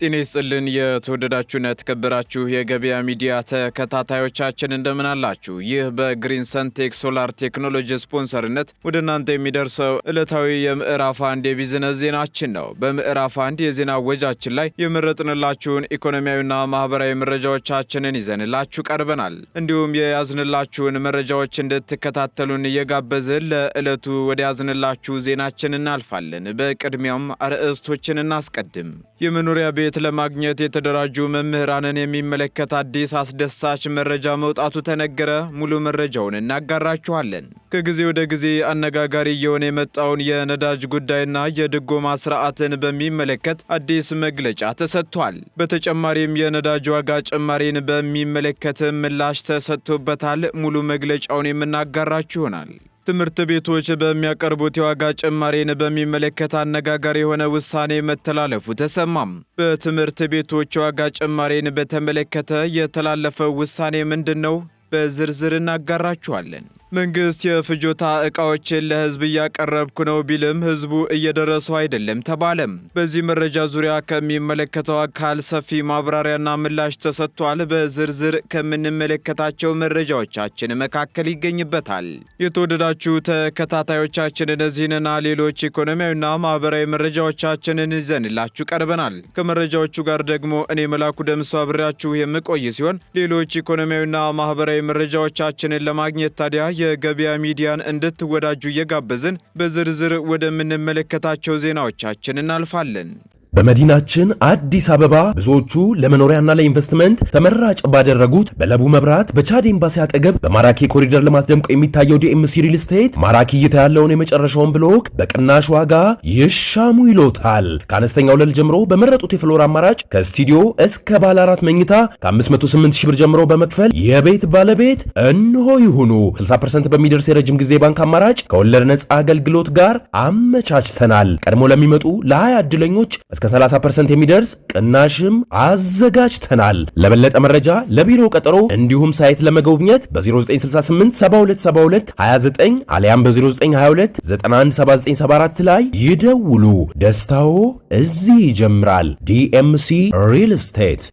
ጤና ይስጥልን የተወደዳችሁና የተከበራችሁ የገበያ ሚዲያ ተከታታዮቻችን እንደምን አላችሁ? ይህ በግሪን ሰንቴክ ሶላር ቴክኖሎጂ ስፖንሰርነት ወደ እናንተ የሚደርሰው ዕለታዊ የምዕራፍ አንድ የቢዝነስ ዜናችን ነው። በምዕራፍ አንድ የዜና ወጃችን ላይ የመረጥንላችሁን ኢኮኖሚያዊና ማህበራዊ መረጃዎቻችንን ይዘንላችሁ ቀርበናል። እንዲሁም የያዝንላችሁን መረጃዎች እንድትከታተሉን እየጋበዝን ለዕለቱ ወደ ያዝንላችሁ ዜናችን እናልፋለን። በቅድሚያም አርዕስቶችን እናስቀድም። የመኖሪያ ቤት ለማግኘት የተደራጁ መምህራንን የሚመለከት አዲስ አስደሳች መረጃ መውጣቱ ተነገረ። ሙሉ መረጃውን እናጋራችኋለን። ከጊዜ ወደ ጊዜ አነጋጋሪ እየሆነ የመጣውን የነዳጅ ጉዳይና የድጎማ ስርዓትን በሚመለከት አዲስ መግለጫ ተሰጥቷል። በተጨማሪም የነዳጅ ዋጋ ጭማሪን በሚመለከት ምላሽ ተሰጥቶበታል። ሙሉ መግለጫውን የምናጋራችሁ ይሆናል። ትምህርት ቤቶች በሚያቀርቡት የዋጋ ጭማሪን በሚመለከት አነጋጋሪ የሆነ ውሳኔ መተላለፉ ተሰማም። በትምህርት ቤቶች የዋጋ ጭማሪን በተመለከተ የተላለፈው ውሳኔ ምንድነው? በዝርዝር እናጋራችኋለን። መንግስት የፍጆታ ዕቃዎችን ለህዝብ እያቀረብኩ ነው ቢልም ህዝቡ እየደረሰው አይደለም ተባለም። በዚህ መረጃ ዙሪያ ከሚመለከተው አካል ሰፊ ማብራሪያና ምላሽ ተሰጥቷል። በዝርዝር ከምንመለከታቸው መረጃዎቻችን መካከል ይገኝበታል። የተወደዳችሁ ተከታታዮቻችን እነዚህንና ሌሎች ኢኮኖሚያዊና ማህበራዊ መረጃዎቻችንን ይዘንላችሁ ቀርበናል። ከመረጃዎቹ ጋር ደግሞ እኔ መላኩ ደምሶ አብሬያችሁ የምቆይ ሲሆን ሌሎች ኢኮኖሚያዊና ማህበራዊ መረጃዎቻችንን ለማግኘት ታዲያ የገበያ ሚዲያን እንድትወዳጁ እየጋበዝን በዝርዝር ወደምንመለከታቸው ዜናዎቻችን እናልፋለን። በመዲናችን አዲስ አበባ ብዙዎቹ ለመኖሪያና ለኢንቨስትመንት ተመራጭ ባደረጉት በለቡ መብራት በቻድ ኤምባሲ አጠገብ በማራኪ ኮሪደር ልማት ደምቆ የሚታየው ዲኤምሲ ሪል ስቴት ማራኪ እይታ ያለውን የመጨረሻውን ብሎክ በቅናሽ ዋጋ ይሻሙ ይሎታል። ከአነስተኛ ወለል ጀምሮ በመረጡት የፍሎር አማራጭ ከስቱዲዮ እስከ ባለ 4 መኝታ ከ508 ሺህ ብር ጀምሮ በመክፈል የቤት ባለቤት እንሆ ይሁኑ። 60% በሚደርስ የረጅም ጊዜ ባንክ አማራጭ ከወለድ ነፃ አገልግሎት ጋር አመቻችተናል። ቀድሞ ለሚመጡ ለ20 ዕድለኞች እስከ 30% የሚደርስ ቅናሽም አዘጋጅተናል። ለበለጠ መረጃ ለቢሮ ቀጠሮ እንዲሁም ሳይት ለመጎብኘት በ0968 7272 29 አሊያም በ0922 917974 ላይ ይደውሉ። ደስታው እዚህ ይጀምራል። ዲኤምሲ ሪል ስቴት።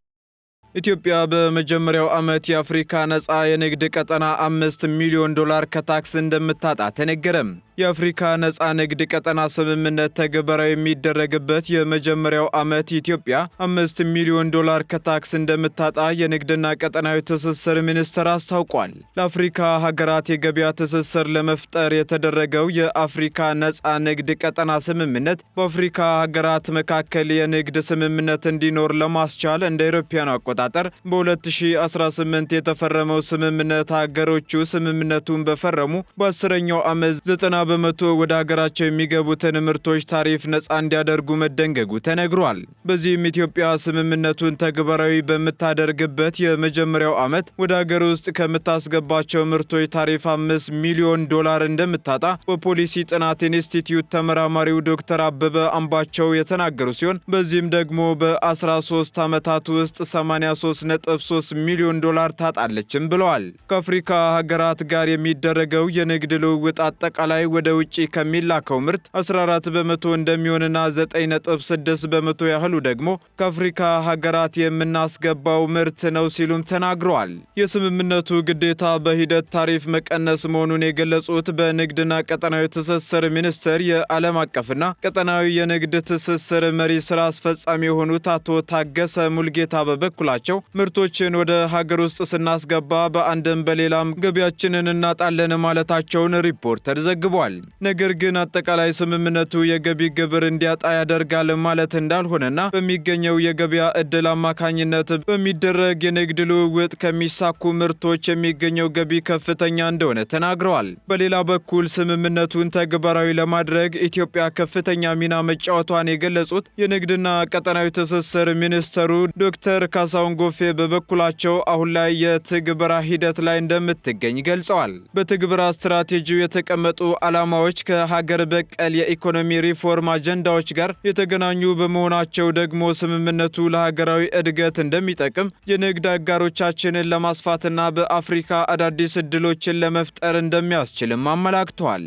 ኢትዮጵያ በመጀመሪያው ዓመት የአፍሪካ ነፃ የንግድ ቀጠና $5 ሚሊዮን ከታክስ እንደምታጣ ተነገረም። የአፍሪካ ነፃ ንግድ ቀጠና ስምምነት ተግባራዊ የሚደረግበት የመጀመሪያው ዓመት ኢትዮጵያ $5 ሚሊዮን ከታክስ እንደምታጣ የንግድና ቀጠናዊ ትስስር ሚኒስቴር አስታውቋል። ለአፍሪካ ሀገራት የገበያ ትስስር ለመፍጠር የተደረገው የአፍሪካ ነፃ ንግድ ቀጠና ስምምነት በአፍሪካ ሀገራት መካከል የንግድ ስምምነት እንዲኖር ለማስቻል እንደ አውሮፓውያን አቆጣጠር በ2018 የተፈረመው ስምምነት ሀገሮቹ ስምምነቱን በፈረሙ በ10ኛው ዓመት 90 በመቶ ወደ ሀገራቸው የሚገቡትን ምርቶች ታሪፍ ነፃ እንዲያደርጉ መደንገጉ ተነግሯል። በዚህም ኢትዮጵያ ስምምነቱን ተግባራዊ በምታደርግበት የመጀመሪያው ዓመት ወደ ሀገር ውስጥ ከምታስገባቸው ምርቶች ታሪፍ $5 ሚሊዮን እንደምታጣ በፖሊሲ ጥናት ኢንስቲትዩት ተመራማሪው ዶክተር አበበ አምባቸው የተናገሩ ሲሆን በዚህም ደግሞ በ13 ዓመታት ውስጥ $83.3 ሚሊዮን ታጣለችም ብለዋል። ከአፍሪካ ሀገራት ጋር የሚደረገው የንግድ ልውውጥ አጠቃላይ ወደ ውጪ ከሚላከው ምርት 14 በመቶ እንደሚሆንና 9.6 በመቶ ያህሉ ደግሞ ከአፍሪካ ሀገራት የምናስገባው ምርት ነው ሲሉም ተናግረዋል። የስምምነቱ ግዴታ በሂደት ታሪፍ መቀነስ መሆኑን የገለጹት በንግድና ቀጠናዊ ትስስር ሚኒስቴር የዓለም አቀፍና ቀጠናዊ የንግድ ትስስር መሪ ስራ አስፈጻሚ የሆኑት አቶ ታገሰ ሙልጌታ በበኩላቸው ምርቶችን ወደ ሀገር ውስጥ ስናስገባ በአንድም በሌላም ገቢያችንን እናጣለን ማለታቸውን ሪፖርተር ዘግቧል። ነገር ግን አጠቃላይ ስምምነቱ የገቢ ግብር እንዲያጣ ያደርጋል ማለት እንዳልሆነና በሚገኘው የገበያ ዕድል አማካኝነት በሚደረግ የንግድ ልውውጥ ከሚሳኩ ምርቶች የሚገኘው ገቢ ከፍተኛ እንደሆነ ተናግረዋል። በሌላ በኩል ስምምነቱን ተግባራዊ ለማድረግ ኢትዮጵያ ከፍተኛ ሚና መጫወቷን የገለጹት የንግድና ቀጠናዊ ትስስር ሚኒስትሩ ዶክተር ካሳሁን ጎፌ በበኩላቸው አሁን ላይ የትግበራ ሂደት ላይ እንደምትገኝ ገልጸዋል። በትግበራ ስትራቴጂው የተቀመጡ ዓላማዎች ከሀገር በቀል የኢኮኖሚ ሪፎርም አጀንዳዎች ጋር የተገናኙ በመሆናቸው ደግሞ ስምምነቱ ለሀገራዊ እድገት እንደሚጠቅም የንግድ አጋሮቻችንን ለማስፋትና በአፍሪካ አዳዲስ ዕድሎችን ለመፍጠር እንደሚያስችልም አመላክተዋል።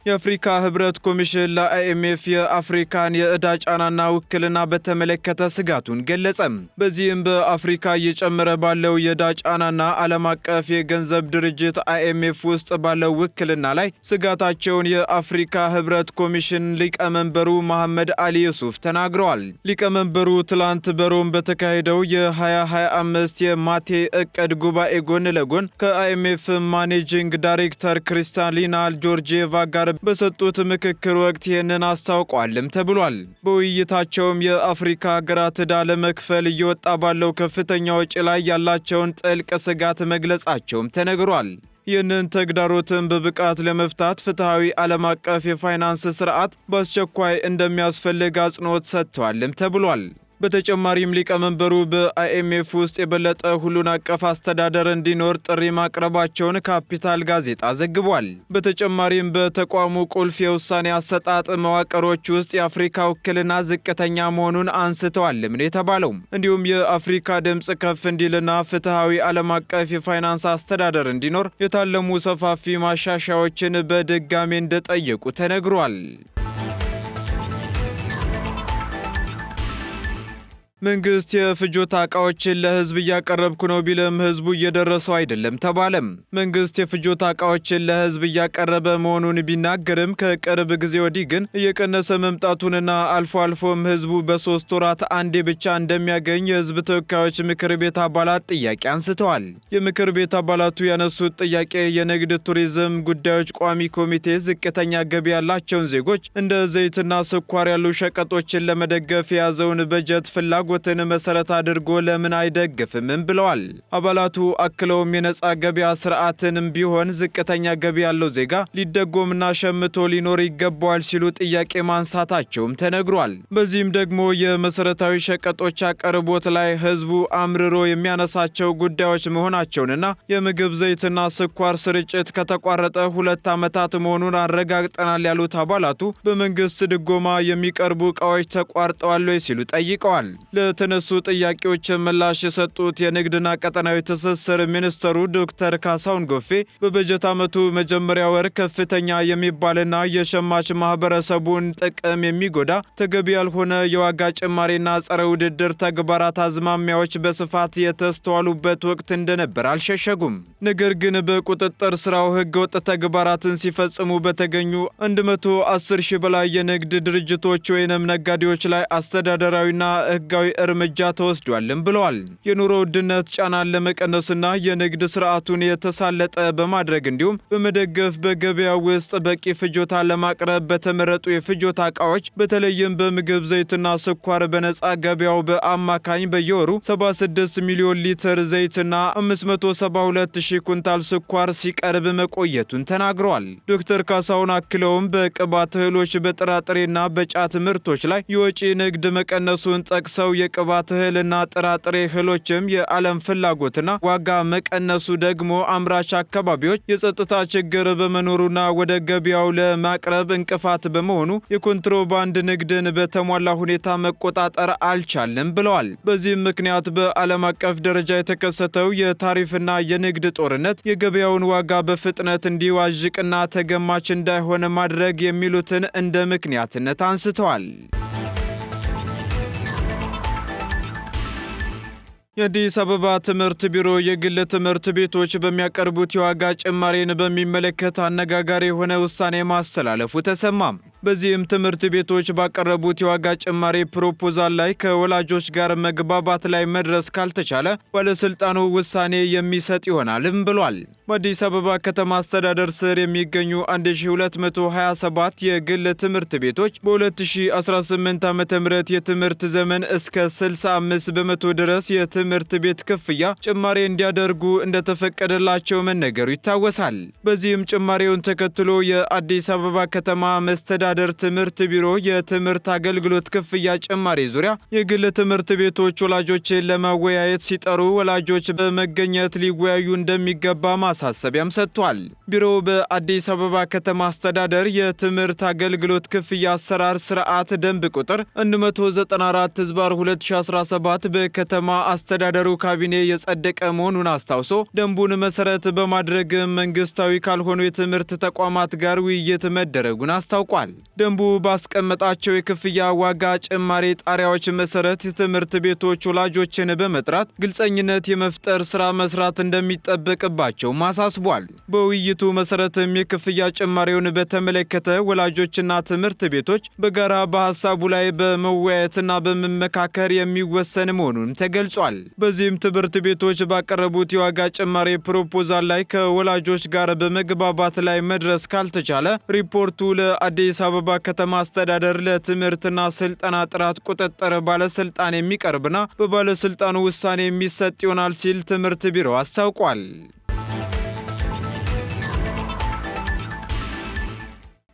የአፍሪካ ህብረት ኮሚሽን ለአይኤምኤፍ የአፍሪካን የዕዳ ጫናና ውክልና በተመለከተ ስጋቱን ገለጸ። በዚህም በአፍሪካ እየጨመረ ባለው የዕዳ ጫናና ዓለም አቀፍ የገንዘብ ድርጅት አይኤምኤፍ ውስጥ ባለው ውክልና ላይ ስጋታቸውን የአፍሪካ ህብረት ኮሚሽን ሊቀመንበሩ መሐመድ አሊ ዩሱፍ ተናግረዋል። ሊቀመንበሩ ትላንት በሮም በተካሄደው የ2025 የማቴ እቅድ ጉባኤ ጎን ለጎን ከአይኤምኤፍ ማኔጂንግ ዳይሬክተር ክሪስታሊና ጆርጂየቫ ጋር በሰጡት ምክክር ወቅት ይህንን አስታውቋልም ተብሏል። በውይይታቸውም የአፍሪካ ሀገራት ዕዳ ለመክፈል እየወጣ ባለው ከፍተኛ ወጪ ላይ ያላቸውን ጥልቅ ስጋት መግለጻቸውም ተነግሯል። ይህንን ተግዳሮትን በብቃት ለመፍታት ፍትሐዊ ዓለም አቀፍ የፋይናንስ ስርዓት በአስቸኳይ እንደሚያስፈልግ አጽንኦት ሰጥተዋልም ተብሏል። በተጨማሪም ሊቀመንበሩ በአይኤምኤፍ ውስጥ የበለጠ ሁሉን አቀፍ አስተዳደር እንዲኖር ጥሪ ማቅረባቸውን ካፒታል ጋዜጣ ዘግቧል። በተጨማሪም በተቋሙ ቁልፍ የውሳኔ አሰጣጥ መዋቅሮች ውስጥ የአፍሪካ ውክልና ዝቅተኛ መሆኑን አንስተዋልም ነው የተባለው። እንዲሁም የአፍሪካ ድምፅ ከፍ እንዲልና ፍትሐዊ ዓለም አቀፍ የፋይናንስ አስተዳደር እንዲኖር የታለሙ ሰፋፊ ማሻሻያዎችን በድጋሜ እንደጠየቁ ተነግሯል። መንግስት የፍጆታ ዕቃዎችን ለህዝብ እያቀረብኩ ነው ቢልም ህዝቡ እየደረሰው አይደለም ተባለም። መንግስት የፍጆታ ዕቃዎችን ለህዝብ እያቀረበ መሆኑን ቢናገርም ከቅርብ ጊዜ ወዲህ ግን እየቀነሰ መምጣቱንና አልፎ አልፎም ህዝቡ በ3 ወራት አንዴ ብቻ እንደሚያገኝ የህዝብ ተወካዮች ምክር ቤት አባላት ጥያቄ አንስተዋል። የምክር ቤት አባላቱ ያነሱት ጥያቄ የንግድ ቱሪዝም ጉዳዮች ቋሚ ኮሚቴ ዝቅተኛ ገቢ ያላቸውን ዜጎች እንደ ዘይትና ስኳር ያሉ ሸቀጦችን ለመደገፍ የያዘውን በጀት ፍላጎትን መሰረት አድርጎ ለምን አይደግፍም ብለዋል። አባላቱ አክለውም የነጻ ገበያ ስርዓትንም ቢሆን ዝቅተኛ ገቢ ያለው ዜጋ ሊደጎምና ሸምቶ ሊኖር ይገባዋል ሲሉ ጥያቄ ማንሳታቸውም ተነግሯል። በዚህም ደግሞ የመሰረታዊ ሸቀጦች አቅርቦት ላይ ህዝቡ አምርሮ የሚያነሳቸው ጉዳዮች መሆናቸውንና የምግብ ዘይትና ስኳር ስርጭት ከተቋረጠ 2 ዓመታት መሆኑን አረጋግጠናል ያሉት አባላቱ በመንግስት ድጎማ የሚቀርቡ ዕቃዎች ተቋርጠዋል ሲሉ ጠይቀዋል። ለተነሱ ጥያቄዎች ምላሽ የሰጡት የንግድና ቀጠናዊ ትስስር ሚኒስትሩ ዶክተር ካሳሁን ጎፌ በበጀት ዓመቱ መጀመሪያ ወር ከፍተኛ የሚባልና የሸማች ማህበረሰቡን ጥቅም የሚጎዳ ተገቢ ያልሆነ የዋጋ ጭማሪና ጸረ ውድድር ተግባራት አዝማሚያዎች በስፋት የተስተዋሉበት ወቅት እንደነበር አልሸሸጉም። ነገር ግን በቁጥጥር ስራው ህገወጥ ተግባራትን ሲፈጽሙ በተገኙ 110 ሺህ በላይ የንግድ ድርጅቶች ወይንም ነጋዴዎች ላይ አስተዳደራዊና ህጋዊ እርምጃ ተወስዷልም ብለዋል። የኑሮ ውድነት ጫናን ለመቀነስና የንግድ ስርዓቱን የተሳለጠ በማድረግ እንዲሁም በመደገፍ በገበያ ውስጥ በቂ ፍጆታ ለማቅረብ በተመረጡ የፍጆታ ዕቃዎች በተለይም በምግብ ዘይትና ስኳር በነጻ ገበያው በአማካኝ በየወሩ 76 ሚሊዮን ሊትር ዘይትና 572 ሺህ ኩንታል ስኳር ሲቀርብ መቆየቱን ተናግረዋል። ዶክተር ካሳሁን አክለውም በቅባት እህሎች በጥራጥሬና በጫት ምርቶች ላይ የወጪ ንግድ መቀነሱን ጠቅሰው የቅባት እህልና ጥራጥሬ እህሎችም የዓለም ፍላጎትና ዋጋ መቀነሱ ደግሞ አምራች አካባቢዎች የጸጥታ ችግር በመኖሩና ወደ ገበያው ለማቅረብ እንቅፋት በመሆኑ የኮንትሮባንድ ንግድን በተሟላ ሁኔታ መቆጣጠር አልቻለም ብለዋል። በዚህም ምክንያት በዓለም አቀፍ ደረጃ የተከሰተው የታሪፍና የንግድ ጦርነት የገበያውን ዋጋ በፍጥነት እንዲዋዥቅና ተገማች እንዳይሆን ማድረግ የሚሉትን እንደ ምክንያትነት አንስተዋል። የአዲስ አበባ ትምህርት ቢሮ የግል ትምህርት ቤቶች በሚያቀርቡት የዋጋ ጭማሪን በሚመለከት አነጋጋሪ የሆነ ውሳኔ ማስተላለፉ ተሰማ። በዚህም ትምህርት ቤቶች ባቀረቡት የዋጋ ጭማሪ ፕሮፖዛል ላይ ከወላጆች ጋር መግባባት ላይ መድረስ ካልተቻለ ባለስልጣኑ ውሳኔ የሚሰጥ ይሆናልም ብሏል። በአዲስ አበባ ከተማ አስተዳደር ስር የሚገኙ 1227 የግል ትምህርት ቤቶች በ2018 ዓ.ም የትምህርት ዘመን እስከ 65 በመቶ ድረስ የትምህርት ቤት ክፍያ ጭማሪ እንዲያደርጉ እንደተፈቀደላቸው መነገሩ ይታወሳል። በዚህም ጭማሪውን ተከትሎ የአዲስ አበባ ከተማ መስተዳደር ትምህርት ቢሮ የትምህርት አገልግሎት ክፍያ ጭማሪ ዙሪያ የግል ትምህርት ቤቶች ወላጆችን ለማወያየት ሲጠሩ ወላጆች በመገኘት ሊወያዩ እንደሚገባ ማሳሰቢያም ሰጥቷል። ቢሮው በአዲስ አበባ ከተማ አስተዳደር የትምህርት አገልግሎት ክፍያ አሰራር ስርዓት ደንብ ቁጥር 194/2017 በከተማ አስተዳደር በአስተዳደሩ ካቢኔ የጸደቀ መሆኑን አስታውሶ ደንቡን መሰረት በማድረግ መንግስታዊ ካልሆኑ የትምህርት ተቋማት ጋር ውይይት መደረጉን አስታውቋል። ደንቡ ባስቀመጣቸው የክፍያ ዋጋ ጭማሪ ጣሪያዎች መሰረት የትምህርት ቤቶች ወላጆችን በመጥራት ግልጸኝነት የመፍጠር ስራ መስራት እንደሚጠበቅባቸው አሳስቧል። በውይይቱ መሰረትም የክፍያ ጭማሪውን በተመለከተ ወላጆችና ትምህርት ቤቶች በጋራ በሐሳቡ ላይ በመወያየትና በመመካከር የሚወሰን መሆኑን ተገልጿል። በዚህም ትምህርት ቤቶች ባቀረቡት የዋጋ ጭማሪ ፕሮፖዛል ላይ ከወላጆች ጋር በመግባባት ላይ መድረስ ካልተቻለ ሪፖርቱ ለአዲስ አበባ ከተማ አስተዳደር ለትምህርትና ስልጠና ጥራት ቁጥጥር ባለስልጣን የሚቀርብና በባለስልጣኑ ውሳኔ የሚሰጥ ይሆናል ሲል ትምህርት ቢሮ አስታውቋል።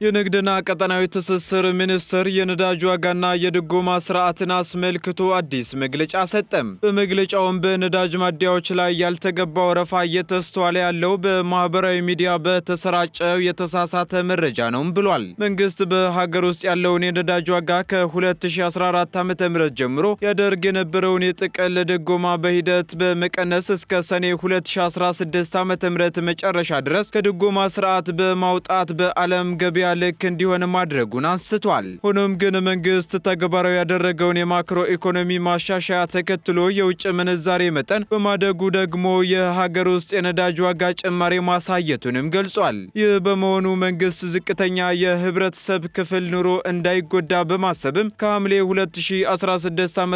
የንግድና ቀጠናዊ ትስስር ሚኒስቴር የነዳጅ ዋጋና የድጎማ ስርዓትን አስመልክቶ አዲስ መግለጫ ሰጠም። በመግለጫውም በነዳጅ ማደያዎች ላይ ያልተገባ ወረፋ እየተስተዋለ ያለው በማህበራዊ ሚዲያ በተሰራጨው የተሳሳተ መረጃ ነው ብሏል። መንግስት በሀገር ውስጥ ያለውን የነዳጅ ዋጋ ከ2014 ዓ.ም ጀምሮ ያደርግ የነበረውን የጥቅል ድጎማ በሂደት በመቀነስ እስከ ሰኔ 2016 ዓ.ም መጨረሻ ድረስ ከድጎማ ስርዓት በማውጣት በዓለም ገበያ ልክ እንዲሆን ማድረጉን አንስቷል። ሆኖም ግን መንግስት ተግባራዊ ያደረገውን የማክሮ ኢኮኖሚ ማሻሻያ ተከትሎ የውጭ ምንዛሬ መጠን በማደጉ ደግሞ የሀገር ውስጥ የነዳጅ ዋጋ ጭማሪ ማሳየቱንም ገልጿል። ይህ በመሆኑ መንግስት ዝቅተኛ የህብረተሰብ ክፍል ኑሮ እንዳይጎዳ በማሰብም ከሐምሌ 2016 ዓ.ም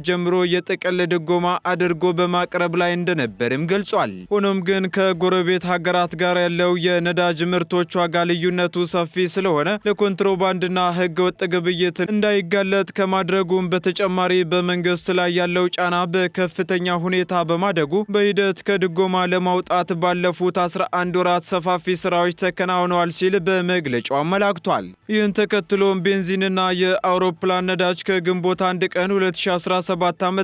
ጀምሮ የጥቅል ድጎማ አድርጎ በማቅረብ ላይ እንደነበርም ገልጿል። ሆኖም ግን ከጎረቤት ሀገራት ጋር ያለው የነዳጅ ምርቶች ዋጋ ልዩነቱ ሰፊ ስለሆነ ለኮንትሮባንድና ህገ ወጥ ግብይት እንዳይጋለጥ ከማድረጉም በተጨማሪ በመንግስት ላይ ያለው ጫና በከፍተኛ ሁኔታ በማደጉ በሂደት ከድጎማ ለማውጣት ባለፉት 11 ወራት ሰፋፊ ስራዎች ተከናውነዋል ሲል በመግለጫው አመላክቷል። ይህን ተከትሎም ቤንዚንና የአውሮፕላን ነዳጅ ከግንቦት 1 ቀን 2017 ዓ.ም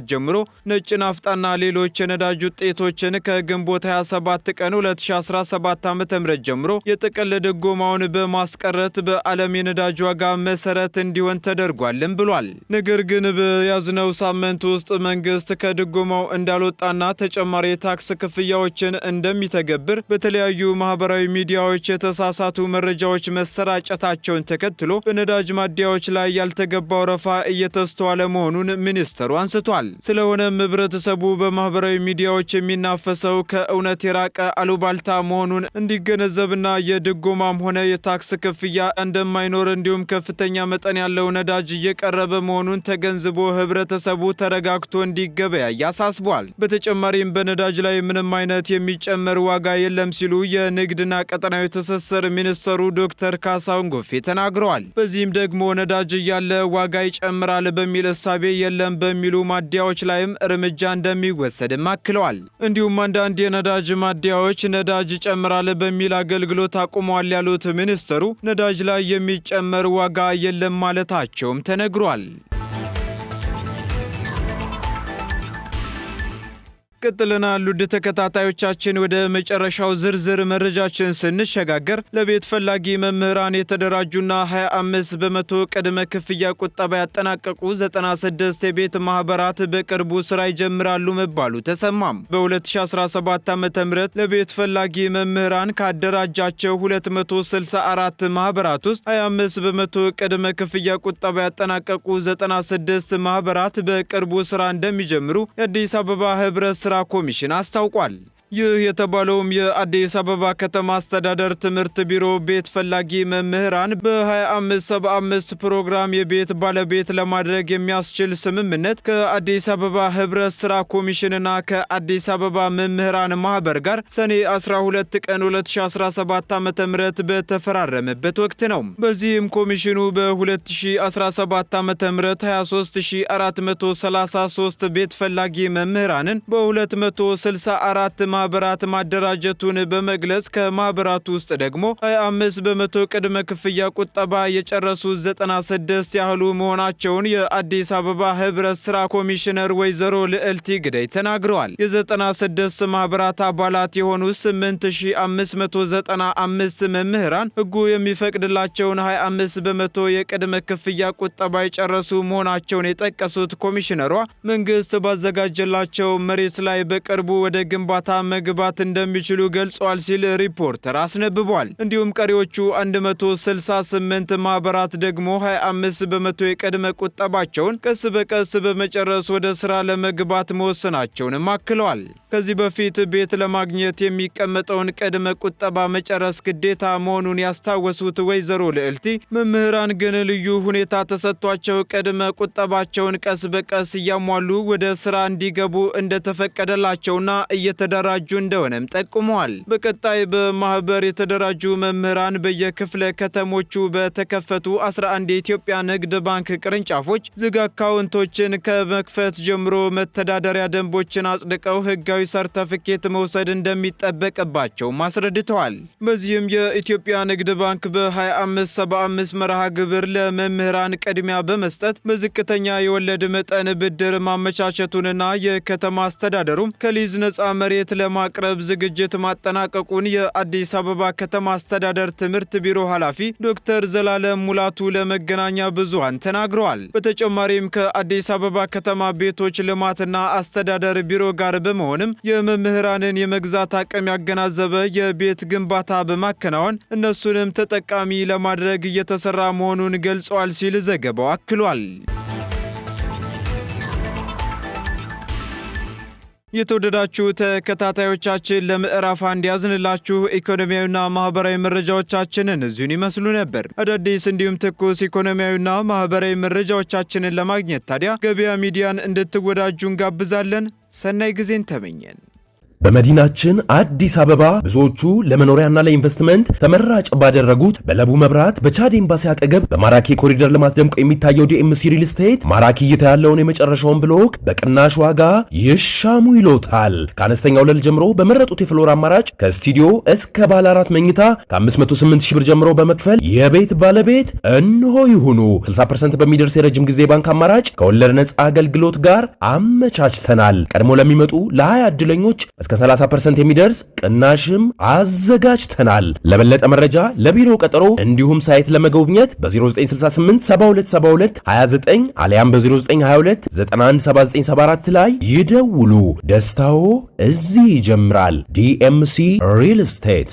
ጀምሮ ነጭ ናፍጣና ሌሎች የነዳጅ ውጤቶችን ከግንቦት 27 ቀን 2017 ዓ.ም ጀምሮ የጥቅል ድጎማውን በማስቀረት በዓለም የነዳጅ ዋጋ መሰረት እንዲሆን ተደርጓልም ብሏል። ነገር ግን በያዝነው ሳምንት ውስጥ መንግስት ከድጎማው እንዳልወጣና ተጨማሪ የታክስ ክፍያዎችን እንደሚተገብር በተለያዩ ማህበራዊ ሚዲያዎች የተሳሳቱ መረጃዎች መሰራጨታቸውን ተከትሎ በነዳጅ ማደያዎች ላይ ያልተገባ ወረፋ እየተስተዋለ መሆኑን ሚኒስተሩ አንስቷል። ስለሆነም ህብረተሰቡ በማህበራዊ ሚዲያዎች የሚናፈሰው ከእውነት የራቀ አሉባልታ መሆኑን እንዲገነዘብና የድጎማም ሆነ የታክስ ክፍያ እንደማይኖር እንዲሁም ከፍተኛ መጠን ያለው ነዳጅ እየቀረበ መሆኑን ተገንዝቦ ህብረተሰቡ ተረጋግቶ እንዲገበያይ አሳስቧል። በተጨማሪም በነዳጅ ላይ ምንም አይነት የሚጨመር ዋጋ የለም ሲሉ የንግድና ቀጠናዊ ትስስር ሚኒስትሩ ዶክተር ካሳሁን ጎፌ ተናግረዋል። በዚህም ደግሞ ነዳጅ እያለ ዋጋ ይጨምራል በሚል እሳቤ የለም በሚሉ ማደያዎች ላይም እርምጃ እንደሚወሰድም አክለዋል። እንዲሁም አንዳንድ የነዳጅ ማደያዎች ነዳጅ ይጨምራል በሚል አገልግሎት አቁመዋል ያሉት ሚኒስትሩ ነዳጅ ላይ የሚጨመር ዋጋ የለም ማለታቸውም ተነግሯል። ቀጥለናል። ውድ ተከታታዮቻችን ወደ መጨረሻው ዝርዝር መረጃችን ስንሸጋገር ለቤት ፈላጊ መምህራን የተደራጁና 25 በመቶ ቅድመ ክፍያ ቁጠባ ያጠናቀቁ 96 የቤት ማህበራት በቅርቡ ስራ ይጀምራሉ መባሉ ተሰማም። በ2017 ዓ.ም ለቤት ፈላጊ መምህራን ካደራጃቸው 264 ማህበራት ውስጥ 25 በመቶ ቅድመ ክፍያ ቁጠባ ያጠናቀቁ 96 ማህበራት በቅርቡ ስራ እንደሚጀምሩ የአዲስ አበባ ህብረት ስራ ኮሚሽን አስታውቋል። ይህ የተባለውም የአዲስ አበባ ከተማ አስተዳደር ትምህርት ቢሮ ቤት ፈላጊ መምህራን በ2575 ፕሮግራም የቤት ባለቤት ለማድረግ የሚያስችል ስምምነት ከአዲስ አበባ ህብረት ስራ ኮሚሽንና ከአዲስ አበባ መምህራን ማህበር ጋር ሰኔ 12 ቀን 2017 ዓ.ም በተፈራረመበት ወቅት ነው። በዚህም ኮሚሽኑ በ2017 ዓ.ም 23433 ቤት ፈላጊ መምህራንን በ264 ማህበራት ማደራጀቱን በመግለጽ ከማህበራቱ ውስጥ ደግሞ 25 በመቶ ቅድመ ክፍያ ቁጠባ የጨረሱ 96 ያህሉ መሆናቸውን የአዲስ አበባ ህብረት ስራ ኮሚሽነር ወይዘሮ ልዕልቲ ግደይ ተናግረዋል። የ96 ማህበራት አባላት የሆኑ 8595 መምህራን ህጉ የሚፈቅድላቸውን 25 በመቶ የቅድመ ክፍያ ቁጠባ የጨረሱ መሆናቸውን የጠቀሱት ኮሚሽነሯ መንግስት ባዘጋጀላቸው መሬት ላይ በቅርቡ ወደ ግንባታ መግባት እንደሚችሉ ገልጸዋል ሲል ሪፖርተር አስነብቧል። እንዲሁም ቀሪዎቹ 168 ማህበራት ደግሞ 25 በመቶ የቅድመ ቁጠባቸውን ቀስ በቀስ በመጨረስ ወደ ስራ ለመግባት መወሰናቸውንም አክለዋል። ከዚህ በፊት ቤት ለማግኘት የሚቀመጠውን ቅድመ ቁጠባ መጨረስ ግዴታ መሆኑን ያስታወሱት ወይዘሮ ልዕልቲ መምህራን ግን ልዩ ሁኔታ ተሰጥቷቸው ቅድመ ቁጠባቸውን ቀስ በቀስ እያሟሉ ወደ ስራ እንዲገቡ እንደተፈቀደላቸውና እየተደራጁ እንደሆነም ጠቁመዋል። በቀጣይ በማህበር የተደራጁ መምህራን በየክፍለ ከተሞቹ በተከፈቱ 11 የኢትዮጵያ ንግድ ባንክ ቅርንጫፎች ዝግ አካውንቶችን ከመክፈት ጀምሮ መተዳደሪያ ደንቦችን አጽድቀው ህጋዊ ሰርተፊኬት መውሰድ እንደሚጠበቅባቸው አስረድተዋል። በዚህም የኢትዮጵያ ንግድ ባንክ በ2575 መርሃ ግብር ለመምህራን ቅድሚያ በመስጠት በዝቅተኛ የወለድ መጠን ብድር ማመቻቸቱንና የከተማ አስተዳደሩም ከሊዝ ነፃ መሬት ለማቅረብ ዝግጅት ማጠናቀቁን የአዲስ አበባ ከተማ አስተዳደር ትምህርት ቢሮ ኃላፊ ዶክተር ዘላለም ሙላቱ ለመገናኛ ብዙሃን ተናግረዋል። በተጨማሪም ከአዲስ አበባ ከተማ ቤቶች ልማትና አስተዳደር ቢሮ ጋር በመሆንም የመምህራንን የመግዛት አቅም ያገናዘበ የቤት ግንባታ በማከናወን እነሱንም ተጠቃሚ ለማድረግ እየተሰራ መሆኑን ገልጸዋል ሲል ዘገባው አክሏል። የተወደዳችሁ ተከታታዮቻችን ለምዕራፍ አንድ ያዝንላችሁ ኢኮኖሚያዊና ማህበራዊ መረጃዎቻችንን እዚሁን ይመስሉ ነበር። አዳዲስ እንዲሁም ትኩስ ኢኮኖሚያዊና ማህበራዊ መረጃዎቻችንን ለማግኘት ታዲያ ገበያ ሚዲያን እንድትወዳጁ እንጋብዛለን። ሰናይ ጊዜን ተመኘን። በመዲናችን አዲስ አበባ ብዙዎቹ ለመኖሪያና ለኢንቨስትመንት ተመራጭ ባደረጉት በለቡ መብራት በቻድ ኤምባሲ አጠገብ በማራኪ ኮሪደር ልማት ደምቆ የሚታየው ዲኤምሲ ሪል ስቴት ማራኪ እይታ ያለውን የመጨረሻውን ብሎክ በቅናሽ ዋጋ ይሻሙ ይሎታል። ከአነስተኛ ወለል ጀምሮ በመረጡት የፍሎር አማራጭ ከስቱዲዮ እስከ ባለ 4 መኝታ ከ508 ሺህ ብር ጀምሮ በመክፈል የቤት ባለቤት እንሆ ይሁኑ። 60% በሚደርስ የረጅም ጊዜ ባንክ አማራጭ ከወለድ ነፃ አገልግሎት ጋር አመቻችተናል። ቀድሞ ለሚመጡ ለ20 ዕድለኞች እስከ 30% የሚደርስ ቅናሽም አዘጋጅተናል። ለበለጠ መረጃ ለቢሮ ቀጠሮ እንዲሁም ሳይት ለመጎብኘት በ0968 7272 29 አሊያም በ0922 917974 ላይ ይደውሉ። ደስታው እዚህ ይጀምራል። ዲኤምሲ ሪል ስቴት